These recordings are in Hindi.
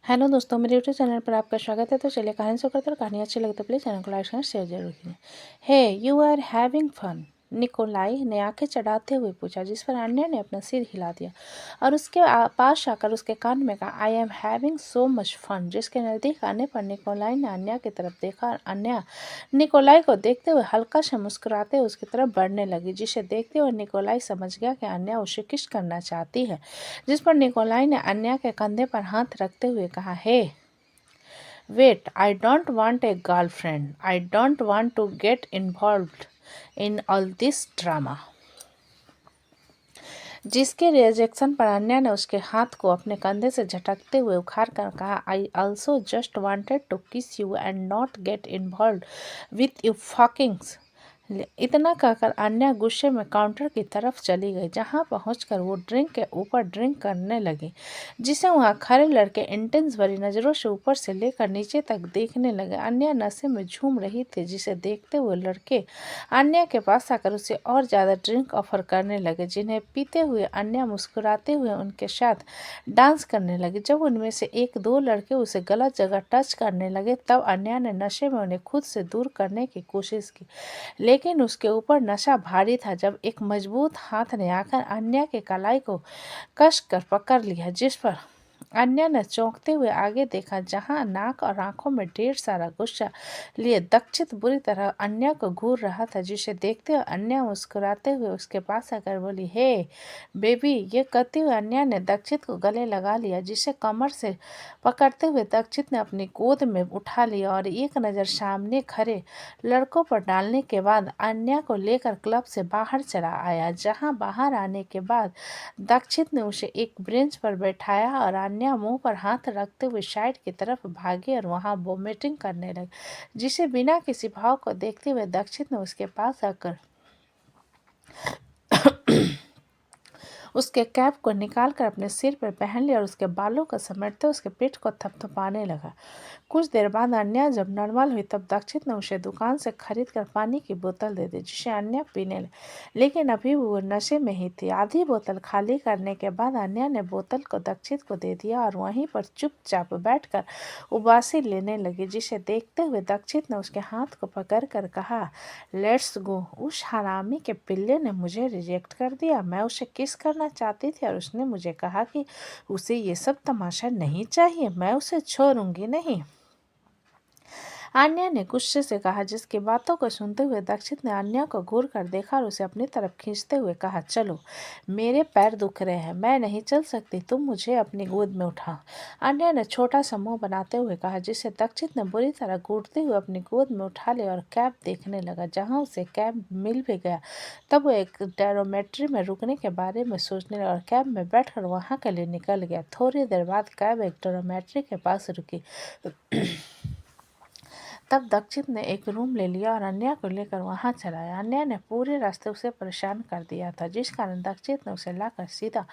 हेलो दोस्तों, मेरे यूट्यूब चैनल पर आपका स्वागत है। तो चलिए कहानी शुरू करते हैं। और कहानी अच्छी लगे तो प्लीज़ चैनल को लाइक शेयर जरूर कीजिए। Hey you are having fun, Nikolai ने आंखें चढ़ाते हुए पूछा, जिस पर अन्य ने अपना सिर हिला दिया और उसके पास आकर उसके कान में कहा, I am having so much fun. जिसके नज़दीक आने पर निकोलाई ने अन्या की तरफ देखा और अन्या निकोलाई को देखते हुए हल्का से मुस्कुराते हुए उसकी तरफ बढ़ने लगी, जिसे देखते हुए निकोलाई समझ गया कि अन्या उसे किस करना चाहती है। जिस पर निकोलाई ने अन्या के कंधे पर हाथ रखते हुए कहा, hey wait, I don't want a girlfriend, I don't want to get involved in all this drama. जिसके रिजेक्शन पर अन्या ने उसके हाथ को अपने कंधे से झटकते हुए उखाड़ कर कहा, I also just wanted to kiss you and not get involve with you fuckings. इतना कहकर अन्या गुस्से में काउंटर की तरफ चली गई, जहां पहुंचकर वो ड्रिंक के ऊपर ड्रिंक करने लगी, जिसे वहां खड़े लड़के इंटेंस भरी नजरों से ऊपर से लेकर नीचे तक देखने लगे। अन्या नशे में झूम रही थी, जिसे देखते हुए लड़के अन्या के पास आकर उसे और ज़्यादा ड्रिंक ऑफर करने लगे, जिन्हें पीते हुए अन्या मुस्कुराते हुए उनके साथ डांस करने लगी। जब उनमें से एक दो लड़के उसे गलत जगह टच करने लगे, तब अन्या ने नशे में उन्हें खुद से दूर करने की कोशिश की, लेकिन उसके ऊपर नशा भारी था। जब एक मजबूत हाथ ने आकर अन्या के कलाई को कस कर पकड़ लिया, जिस पर अन्या ने चौंकते हुए आगे देखा, जहां नाक और आंखों में ढेर सारा गुस्सा लिए दक्षित बुरी तरह अन्या को घूर रहा था, जिसे देखते हुए अन्या मुस्कुराते हुए उसके पास आकर बोली, हे बेबी। ये कहते हुए अन्या ने दक्षित को गले लगा लिया, जिसे कमर से पकड़ते हुए दक्षित ने अपनी गोद में उठा लिया और एक नज़र सामने खड़े लड़कों पर डालने के बाद अन्या को लेकर क्लब से बाहर चला आया, जहां बाहर आने के बाद दक्षित ने उसे एक बेंच पर बैठाया और अन्या मुंह पर हाथ रखते हुए साइड की तरफ भागी और वहां वोमिटिंग करने लगी, जिसे बिना किसी भाव को देखते हुए दक्षित ने उसके पास आकर उसके कैप को निकालकर अपने सिर पर पहन लिया और उसके बालों को समेटते उसके पेट को थपथपाने लगा। कुछ देर बाद अन्या जब नॉर्मल हुई, तब दक्षित ने उसे दुकान से खरीद कर पानी की बोतल दे दी, जिसे अन्या पीने लगी, लेकिन अभी वो नशे में ही थी। आधी बोतल खाली करने के बाद अन्या ने बोतल को दक्षित को दे दिया और वहीं पर चुपचाप बैठकर उबासी लेने लगी, जिसे देखते हुए दक्षित ने उसके हाथ को पकड़कर कहा, लेट्स गो। उस हरामी के पिल्ले ने मुझे रिजेक्ट कर दिया। मैं उसे किस करना चाहती थी और उसने मुझे कहा कि उसे ये सब तमाशा नहीं चाहिए। मैं उसे छोड़ूंगी नहीं, अन्या ने गुस्से से कहा, जिसकी बातों को सुनते हुए दक्षित ने अन्या को घूर कर देखा और उसे अपनी तरफ खींचते हुए कहा, चलो, मेरे पैर दुख रहे हैं, मैं नहीं चल सकती, तुम मुझे अपनी गोद में उठाओ। अन्या ने छोटा सा मुंह बनाते हुए कहा, जिसे दक्षित ने बुरी तरह घूरते हुए अपनी गोद में उठा लिया और कैब देखने लगा। जहाँ उसे कैब मिल भी गया, तब वो एक डोरमेट्री में रुकने के बारे में सोचने लगा और कैब में बैठकर वहाँ के लिए निकल गया। थोड़ी देर बाद कैब एक डोरमेट्री के पास रुकी। तब दक्षित ने एक रूम ले लिया और अन्या को लेकर वहां चला आया। अन्या ने पूरे रास्ते उसे परेशान कर दिया था, जिस कारण दक्षित ने उसे लाकर सीधा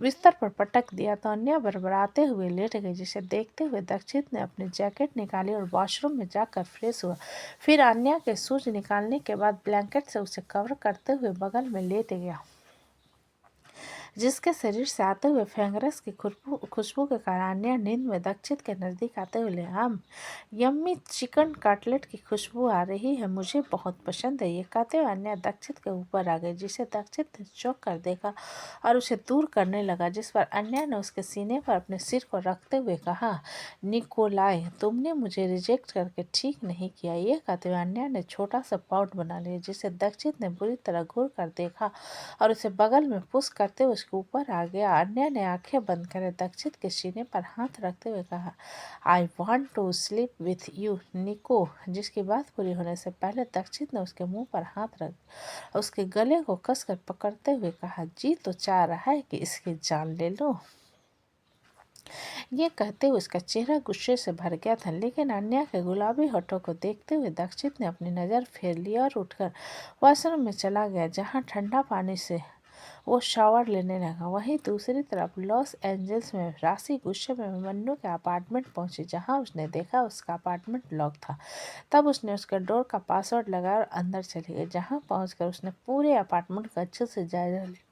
बिस्तर पर पटक दिया, तो अन्या बड़बड़ाते हुए लेट गई, जिसे देखते हुए दक्षित ने अपनी जैकेट निकाली और वॉशरूम में जाकर फ्रेश हुआ। फिर अन्या के शूज निकालने के बाद ब्लैंकेट से उसे कवर करते हुए बगल में लेट गया, जिसके शरीर से आते हुए फेंगरस की खुशबू के कारण अन्या नींद में दक्षित के नजदीक आते हुए, हम यम्मी चिकन कटलेट की खुशबू आ रही है, मुझे बहुत पसंद है। ये कहते हुए अन्या दक्षित के ऊपर आ गई, जिसे दक्षित ने चौंक कर देखा और उसे दूर करने लगा, जिस पर अन्या ने उसके सीने पर अपने सिर को रखते हुए कहा, निकोलाई, तुमने मुझे रिजेक्ट करके ठीक नहीं किया। ये कहते हुए अन्या ने छोटा सा पाउट बना लिया, जिसे दक्षित ने बुरी तरह घूर कर देखा और उसे बगल में पुश करते हुए उसके ऊपर आ गया। अन्या ने आंखें बंद करे दक्षित के सीने पर हाथ रखते हुए कहा, I want to sleep with you Nico. जिसकी बात पूरी होने से पहले दक्षित ने उसके मुंह पर हाथ रख उसके गले को कसकर पकड़ते हुए कहा, जी तो चाह रहा है कि इसकी जान ले लो। ये कहते हुए उसका चेहरा गुस्से से भर गया था, लेकिन अन्या के गुलाबी होठों को देखते हुए दक्षित ने अपनी नज़र फेर लिया और उठकर वॉशरूम में चला गया, जहां ठंडा पानी से वो शावर लेने लगा। वहीं दूसरी तरफ लॉस एंजल्स में राशि गुस्से में मन्नू के अपार्टमेंट पहुंची, जहां उसने देखा उसका अपार्टमेंट लॉक था। तब उसने उसके डोर का पासवर्ड लगाया और अंदर चली गई, जहां पहुंचकर उसने पूरे अपार्टमेंट का अच्छे से जायजा लिया।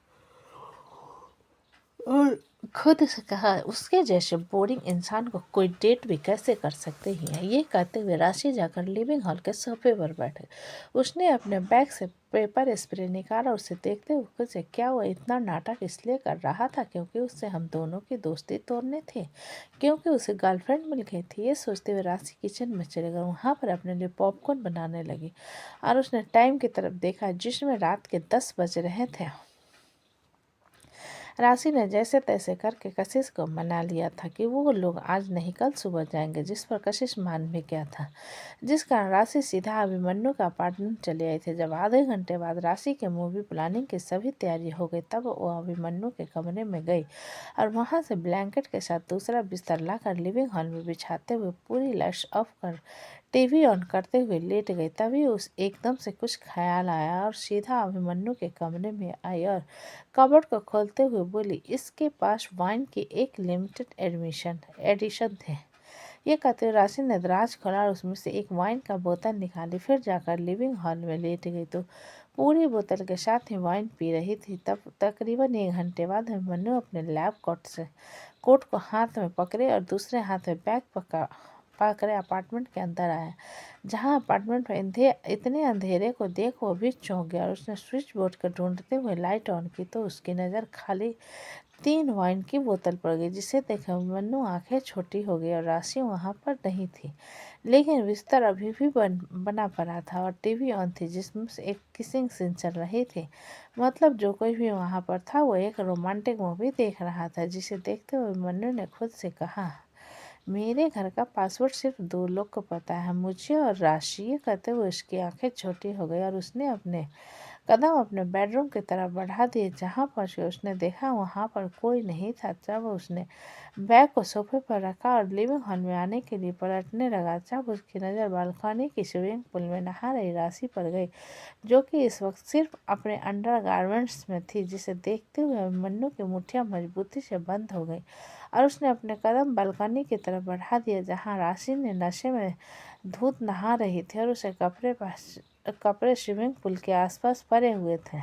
और खुद से कहा उसके जैसे बोरिंग इंसान को कोई डेट भी कैसे कर सकते ही है। ये कहते हुए राशि जाकर लिविंग हॉल के सोफे पर बैठे। उसने अपने बैग से पेपर स्प्रे निकाला। उसे देखते हुए खुद से क्या वो इतना नाटक इसलिए कर रहा था क्योंकि उससे हम दोनों की दोस्ती तोड़ने थे, क्योंकि उसे गर्लफ्रेंड मिल गई थी। ये सोचते हुए राशि किचन में चले गए। वहाँ पर अपने लिए पॉपकॉर्न बनाने लगी और उसने टाइम की तरफ देखा जिसमें रात के 10 बज रहे थे। राशि ने जैसे तैसे करके कशिश को मना लिया था कि वो लोग आज नहीं कल सुबह जाएंगे, जिस पर कशिश मान भी गया था, जिस कारण राशि सीधा अभिमन्यु का अपार्टमेंट चले आए थे। जब आधे घंटे बाद राशि के मूवी प्लानिंग की सभी तैयारी हो गई तब वो अभिमन्यु के कमरे में गई और वहां से ब्लैंकेट के साथ दूसरा बिस्तर लाकर लिविंग हॉल में बिछाते हुए पूरी लाइट्स ऑफ कर टीवी ऑन करते हुए लेट गई। तभी उस एकदम से कुछ ख्याल आया और सीधा अभिमन्यु के कमरे में आई और कबर्ड को खोलते हुए बोली, इसके पास वाइन की एक लिमिटेड एडिशन थे। ये कहते हुए राशि ने दराज खोला और उसमें से एक वाइन का बोतल निकाली। फिर जाकर लिविंग हॉल में लेट गई तो पूरी बोतल के साथ ही वाइन पी रही थी। तब तकरीबन 1 घंटे बाद अभिमन्यु अपने लैब कोट को हाथ में पकड़े और दूसरे हाथ में बैग पकड़े अपार्टमेंट के अंदर आया। जहां अपार्टमेंट में इतने अंधेरे को देख वो भी चौंक गया और उसने स्विच बोर्ड को ढूंढते हुए लाइट ऑन की तो उसकी नज़र खाली 3 वाइन की बोतल पड़ गई, जिसे देख मन्नू आंखें छोटी हो गई और राशि वहां पर नहीं थी। लेकिन बिस्तर अभी भी बना पड़ा था और टीवी ऑन थी जिसमें से एक किसिंग सीन चल रही थी। मतलब जो कोई भी वहां पर था वो एक रोमांटिक मूवी देख रहा था, जिसे देखते हुए मन्नू ने खुद से कहा, मेरे घर का पासवर्ड सिर्फ 2 लोग को पता है, मुझे और राशि। ये कहते हुए उसकी आंखें छोटी हो गई और उसने अपने कदम अपने बेडरूम की तरफ बढ़ा दिए। जहां पहुंच के उसने देखा वहां पर कोई नहीं था। जब उसने बैग को सोफे पर रखा और लिविंग हॉल में आने के लिए पलटने लगा तब उसकी नज़र बालकनी की स्विमिंग पूल में नहा रही राशि पर गई, जो कि इस वक्त सिर्फ अपने अंडरगारमेंट्स में थी। जिसे देखते हुए मन्नू की मुठ्ठियां मजबूती से बंद हो गई और उसने अपने कदम बालकनी की तरफ बढ़ा दिए जहां राशि ने नशे में धूत नहा रही थी और उसे कपड़े स्विमिंग पूल के आसपास पड़े हुए थे,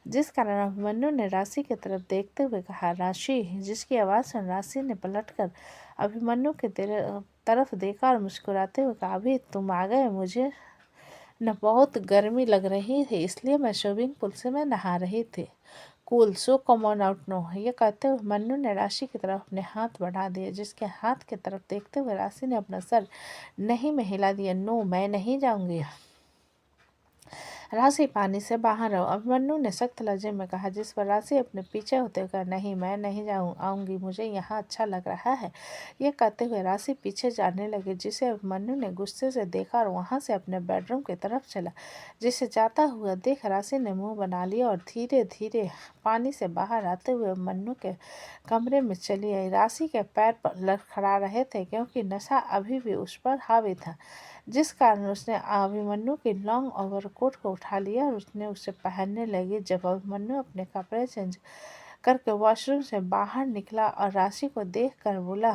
जिस कारण अभिमन्यु ने राशि की तरफ देखते हुए कहा, राशि। जिसकी आवाज़ सुन राशि ने पलटकर अभिमन्यु की तरफ देखा और मुस्कुराते हुए कहा, अभी तुम आ गए। मुझे न बहुत गर्मी लग रही थी इसलिए मैं स्विमिंग पूल से मैं नहा रही थी। Cool, so come on out no. ये कहते हुए मन्नू ने राशि की तरफ अपने हाथ बढ़ा दिए, जिसके हाथ की तरफ देखते हुए राशि ने अपना सर नहीं में हिला दिया। नो, मैं नहीं जाऊंगी। राशि पानी से बाहर आओ, अभिमन्यु ने सख्त लहजे में कहा, जिस पर राशि अपने पीछे होते हुए कहा, नहीं, मैं नहीं आऊंगी, मुझे यहाँ अच्छा लग रहा है। ये कहते हुए राशि पीछे जाने लगी, जिसे अभिमन्यु ने गुस्से से देखा और वहां से अपने बेडरूम की तरफ चला। जिसे जाता हुआ देख राशि ने मुंह बना लिया और धीरे धीरे पानी से बाहर आते हुए अभिमन्यु के कमरे में चली आई। राशि के पैर पर लड़खड़ा रहे थे क्योंकि नशा अभी भी उस पर हावी था, जिस कारण उसने अभिमन्यु की लॉन्ग ओवरकोट को उठा लिया और उसने उसे पहनने लगी। जब अभिमन्यु अपने कपड़े चेंज करके वॉशरूम से बाहर निकला और राशि को देखकर बोला,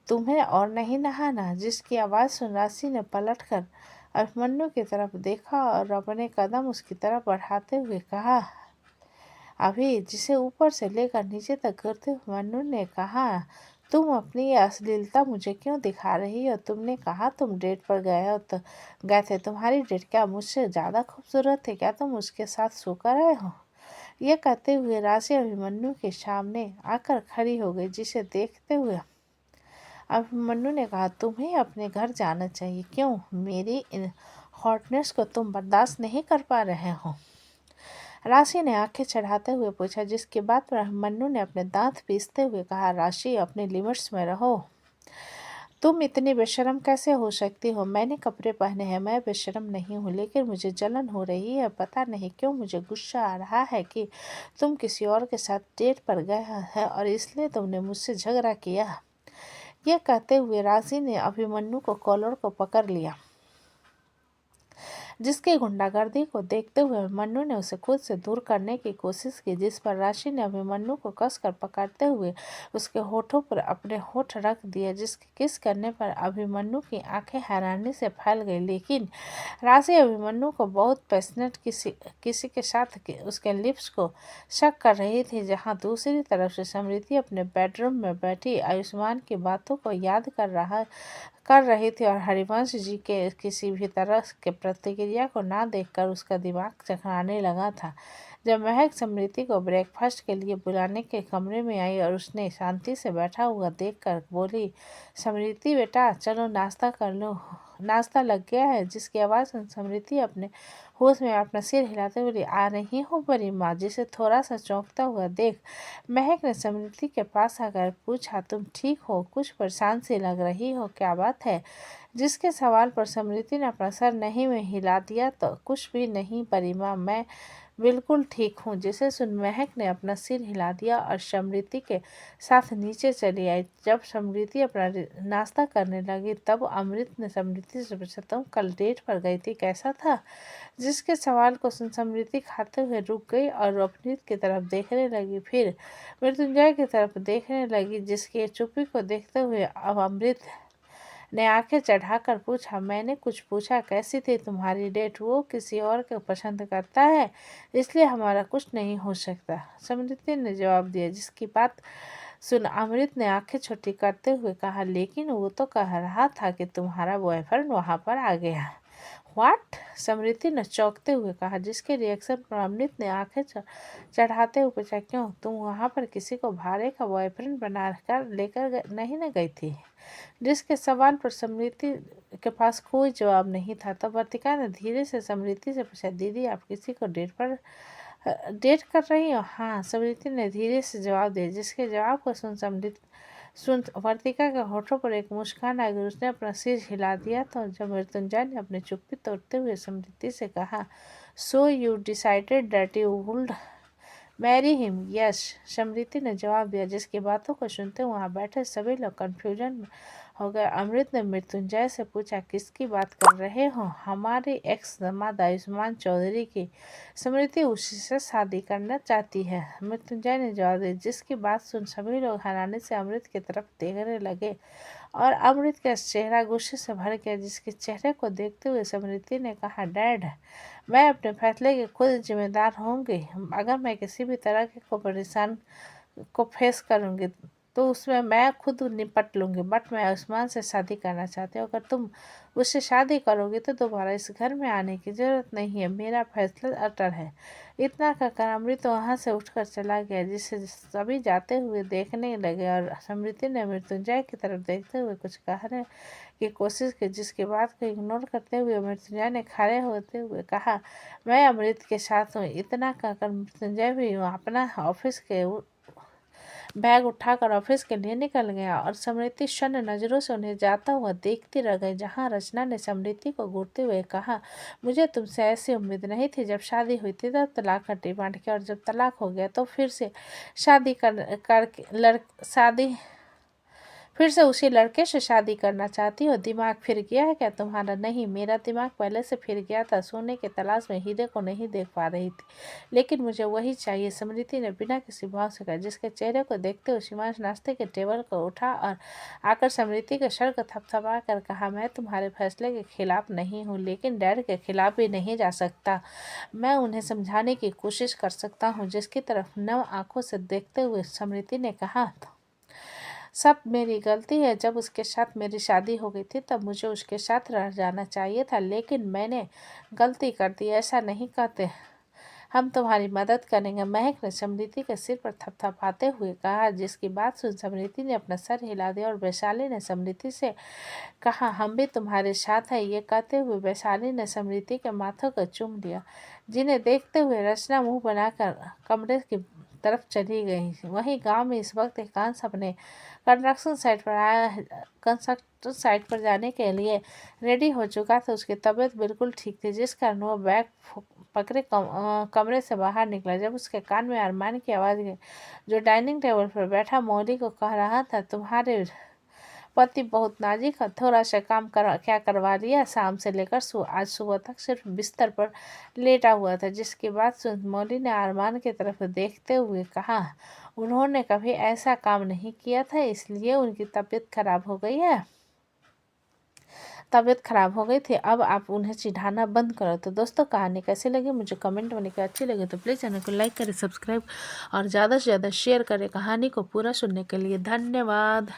तुम्हें और नहीं नहाना। जिसकी आवाज़ सुन राशि ने पलटकर अभिमन्यु की तरफ देखा और अपने कदम उसकी तरफ बढ़ाते हुए कहा, अभी। जिसे ऊपर से लेकर नीचे तक घूरते हुए मन्नू ने कहा, तुम अपनी ये अश्लीलता मुझे क्यों दिखा रही हो? तुमने कहा तुम डेट पर गए थे। तुम्हारी डेट क्या मुझसे ज़्यादा खूबसूरत थी? क्या तुम उसके साथ सो कर आए हो? ये कहते हुए राशि अभिमन्यु के सामने आकर खड़ी हो गई, जिसे देखते हुए अभिमन्यु ने कहा, तुम्हें अपने घर जाना चाहिए। क्यों? मेरी इन हॉटनेस को तुम बर्दाश्त नहीं कर पा रहे हो? राशि ने आंखें चढ़ाते हुए पूछा, जिसके बाद पर मन्नू ने अपने दांत पीसते हुए कहा, राशि, अपने लिमिट्स में रहो। तुम इतनी बेशर्म कैसे हो सकती हो? मैंने कपड़े पहने हैं, मैं बेशर्म नहीं हूँ, लेकिन मुझे जलन हो रही है। पता नहीं क्यों मुझे गुस्सा आ रहा है कि तुम किसी और के साथ डेट पर गया है और इसलिए तुमने मुझसे झगड़ा किया। यह कहते हुए राशि ने अभिमन्यु को कॉलर को पकड़ लिया। जिसकी गुंडागर्दी को देखते हुए अभिमन्यु ने उसे खुद से दूर करने की कोशिश की, जिस पर राशि ने अभिमन्यु को कसकर पकड़ते हुए उसके होठों पर अपने होठ रख दिए, जिसके किस करने पर अभिमन्यु की आंखें हैरानी से फैल गई। लेकिन राशि अभिमन्यु को बहुत पैशनेट किसी के साथ उसके लिप्स को शक कर रही थी, जहां दूसरी तरफ से समृद्धि अपने बेडरूम में बैठी आयुष्मान की बातों को याद कर रही थी और हरिवंश जी के किसी भी तरह के प्रतिक्रिया को ना देखकर उसका दिमाग चकराने लगा था। जब महक समृद्धि को ब्रेकफास्ट के लिए बुलाने के कमरे में आई और उसने शांति से बैठा हुआ देखकर बोली, समृद्धि बेटा चलो नाश्ता कर लो, नाश्ता लग गया है। जिसकी आवाज़ सुन समृद्धि अपने होश में अपना सिर हिलाते हुए, आ रही हूँ बड़ी माँ। जिसे थोड़ा सा चौंकता हुआ देख महक ने समृद्धि के पास आकर पूछा, तुम ठीक हो? कुछ परेशान सी लग रही हो, क्या बात है? जिसके सवाल पर समृद्धि ने अपना सर नहीं में हिला दिया, तो कुछ भी नहीं बड़ी माँ, मैं बिल्कुल ठीक हूँ। जिसे सुन महक ने अपना सिर हिला दिया और समृद्धि के साथ नीचे चली आई। जब समृद्धि अपना नाश्ता करने लगी तब अमृत ने समृद्धि से पूछा, तुम कल डेट पर गई थी, कैसा था? जिसके सवाल को सुन समृद्धि खाते हुए रुक गई और अमृत की तरफ देखने लगी, फिर मृत्युंजय की तरफ देखने लगी। जिसकी चुप्पी को देखते हुए अब अमृत ने आंखें चढ़ाकर पूछा, मैंने कुछ पूछा, कैसी थी तुम्हारी डेट? वो किसी और को पसंद करता है, इसलिए हमारा कुछ नहीं हो सकता, समृद्धि ने जवाब दिया। जिसकी बात सुन अमृत ने आंखें छोटी करते हुए कहा, लेकिन वो तो कह रहा था कि तुम्हारा बॉयफ्रेंड वहां पर आ गया। व्हाट? समृद्धि ने चौंकते हुए कहा। जिसके रिएक्शन पर अमृत ने आंखें चढ़ाते हुए पूछा, क्यों, तुम वहां पर किसी को भाड़े का बॉयफ्रेंड बना कर लेकर नहीं न गई थी? जिसके सवाल पर समृद्धि के पास कोई जवाब नहीं था। तब वर्तिका ने धीरे से समृद्धि से पूछा, दीदी आप किसी को डेट कर रही हो? हाँ, समृद्धि ने धीरे से जवाब दिया। जिसके जवाब को सुन वर्तिका के होठों पर एक मुस्कान आ गई। उसने अपना सिर हिला दिया। तो जब मृत्युंजय ने अपनी चुप्पी तोड़ते हुए समृद्धि से कहा, so you decided that you would marry him? Yes, Samriddhi ने जवाब दिया। जिसकी बातों को सुनते वहां बैठे सभी लोग कंफ्यूजन में हो गए। अमृत ने मृत्युंजय से पूछा, किसकी बात कर रहे हो? हमारे एक्स दामाद आयुष्मान चौधरी की। समृद्धि उसी से शादी करना चाहती है, मृत्युंजय ने जवाब दिया। जिसकी बात सुन सभी लोग हैरानी से अमृत की तरफ देखने लगे और अमृत का चेहरा गुस्से से भर गया। जिसके चेहरे को देखते हुए समृद्धि ने कहा, डैड मैं अपने फैसले की खुद जिम्मेदार होंगी। अगर मैं किसी भी तरह के परेशान को फेस करूंगी तो उसमें मैं खुद निपट लूंगी। बट मैं आयुष्मान से शादी करना चाहती हूँ। अगर तुम उससे शादी करोगी तो दोबारा इस घर में आने की जरूरत नहीं है। मेरा फैसला अटल है। इतना कहकर अमृत वहां से उठकर चला गया। जिससे सभी जाते हुए देखने लगे और समृद्धि ने मृत्युंजय की तरफ देखते हुए कुछ कहने की कोशिश की। जिसकी बात को इग्नोर करते हुए मृत्युंजय ने खड़े होते हुए कहा, मैं अमृत के साथ हूँ। इतना कहकर मृत्युंजय भी अपना ऑफिस के बैग उठाकर ऑफिस के लिए निकल गया और समृद्धि शून्य नजरों से उन्हें जाता हुआ देखती रह गई। जहां रचना ने समृद्धि को घूरते हुए कहा, मुझे तुमसे ऐसी उम्मीद नहीं थी। जब शादी हुई थी तब तलाक का डिमांड किया और जब तलाक हो गया तो फिर से शादी फिर से उसी लड़के से शादी करना चाहती हो। दिमाग फिर गया है क्या तुम्हारा? नहीं, मेरा दिमाग पहले से फिर गया था। सोने के तलाश में हीरे को नहीं देख पा रही थी, लेकिन मुझे वही चाहिए, समृद्धि ने बिना किसी भाव से कहा। जिसके चेहरे को देखते हुए शिवांश नाश्ते के टेबल को उठा और आकर समृद्धि के सर को थपथपा कर कहा, मैं तुम्हारे फैसले के खिलाफ नहीं हूँ, लेकिन डैड के खिलाफ भी नहीं जा सकता। मैं उन्हें समझाने की कोशिश कर सकता हूँ। जिसकी तरफ नम आंखों से देखते हुए समृद्धि ने कहा, सब मेरी गलती है। जब उसके साथ मेरी शादी हो गई थी तब मुझे उसके साथ रह जाना चाहिए था, लेकिन मैंने गलती कर दी। ऐसा नहीं कहते, हम तुम्हारी मदद करेंगे, महक ने समृद्धि के सिर पर थपथपाते हुए कहा। जिसकी बात सुन समृद्धि ने अपना सर हिला दिया और वैशाली ने समृद्धि से कहा, हम भी तुम्हारे साथ हैं। ये कहते हुए वैशाली ने समृद्धि के माथों को चूम लिया। जिन्हें देखते हुए रचना मुंह बनाकर कमरे की तरफ चली गई। वहीं गांव में इस वक्त एकांश अपने कंस्ट्रक्शन साइट पर जाने के लिए रेडी हो चुका था। उसकी तबीयत बिल्कुल ठीक थी, जिस कारण वह बैग पकड़े कमरे से बाहर निकला। जब उसके कान में अरमान की आवाज़ गई, जो डाइनिंग टेबल पर बैठा मौली को कह रहा था, तुम्हारे पति बहुत नाजुक है, थोड़ा सा काम क्या करवा लिया, शाम से लेकर आज सुबह तक सिर्फ बिस्तर पर लेटा हुआ था। जिसकी बात सुन मौली ने अरमान की तरफ देखते हुए कहा, उन्होंने कभी ऐसा काम नहीं किया था, इसलिए उनकी तबीयत खराब हो गई थी। अब आप उन्हें चिढ़ाना बंद करो। तो दोस्तों, कहानी कैसी लगी मुझे कमेंट में लिखकर, अच्छी लगे तो प्लीज़ चैनल को लाइक करें, सब्सक्राइब और ज़्यादा से ज़्यादा शेयर करें। कहानी को पूरा सुनने के लिए धन्यवाद।